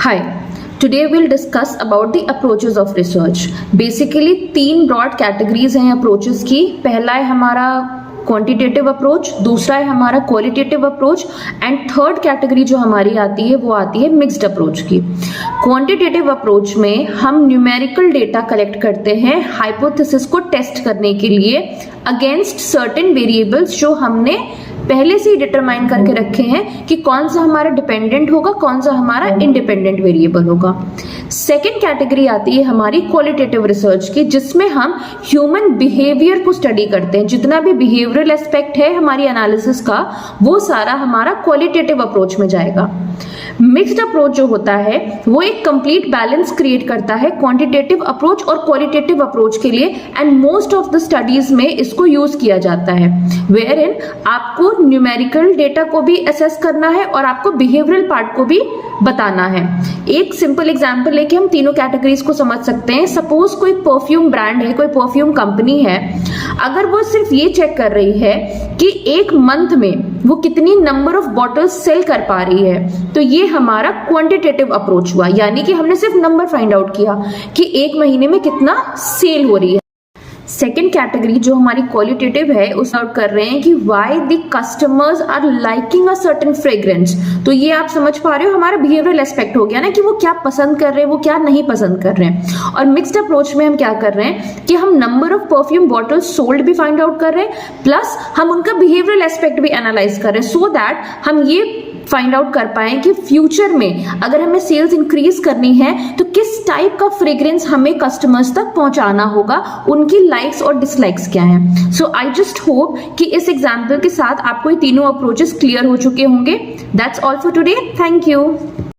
Hi, today we'll discuss about the approaches of research. Basically तीन broad categories हैं approaches की. पहला है हमारा क्वांटिटेटिव अप्रोच, दूसरा है हमारा qualitative approach and third category जो हमारी आती है वो आती है मिक्स्ड अप्रोच की. क्वांटिटेटिव अप्रोच में हम न्यूमेरिकल डेटा कलेक्ट करते हैं हाइपोथेसिस को टेस्ट करने के लिए अगेंस्ट सर्टेन वेरिएबल्स जो हमने पहले से ही डिटरमाइन करके रखे हैं कि कौन सा हमारा डिपेंडेंट होगा, कौन सा हमारा इंडिपेंडेंट वेरिएबल होगा. सेकेंड कैटेगरी आती है हमारी क्वालिटेटिव रिसर्च की, जिसमें हम ह्यूमन बिहेवियर को स्टडी करते हैं. जितना भी बिहेवियरल एस्पेक्ट है हमारी एनालिसिस का वो सारा हमारा क्वालिटेटिव अप्रोच में जाएगा. मिक्स्ड अप्रोच जो होता है वो एक कंप्लीट बैलेंस क्रिएट करता है क्वांटिटेटिव अप्रोच और क्वालिटेटिव अप्रोच के लिए and most of the studies में इसको यूज किया जाता है, वेयर इन आपको न्यूमेरिकल डेटा को भी असेस करना है और आपको बिहेवियरल पार्ट को भी बताना है. एक सिंपल एग्जांपल लेके हम तीनों कैटेगरीज को समझ सकते हैं. सपोज कोई परफ्यूम ब्रांड है, कोई परफ्यूम कंपनी है, अगर वो सिर्फ ये चेक कर रही है कि एक मंथ में वो कितनी नंबर ऑफ बॉटल्स सेल कर पा रही है, तो ये हमारा क्वांटिटेटिव अप्रोच हुआ. यानी कि हमने सिर्फ नंबर फाइंड आउट किया कि एक महीने में कितना सेल हो रही है. सेकेंड कैटेगरी जो हमारी क्वालिटेटिव है उस आउट कर रहे हैं कि why the customers are liking a certain fragrance. तो ये आप समझ पा रहे हो हमारा बिहेवियरल एस्पेक्ट हो गया ना, कि वो क्या पसंद कर रहे हैं, वो क्या नहीं पसंद कर रहे हैं. और मिक्स्ड अप्रोच में हम क्या कर रहे हैं कि हम number of perfume bottles sold भी फाइंड आउट कर रहे हैं, प्लस हम उनका बिहेवियरल एस्पेक्ट भी एनालाइज कर रहे हैं, सो दैट हम ये फाइंड आउट कर पाए कि फ्यूचर में अगर हमें सेल्स इंक्रीज करनी है तो किस टाइप का फ्रेग्रेंस हमें कस्टमर्स तक पहुंचाना होगा, उनकी लाइक्स और डिसलाइक्स क्या हैं. सो आई जस्ट होप कि इस एग्जाम्पल के साथ आपको ये तीनों अप्रोचेस क्लियर हो चुके होंगे. That's all for today. Thank you.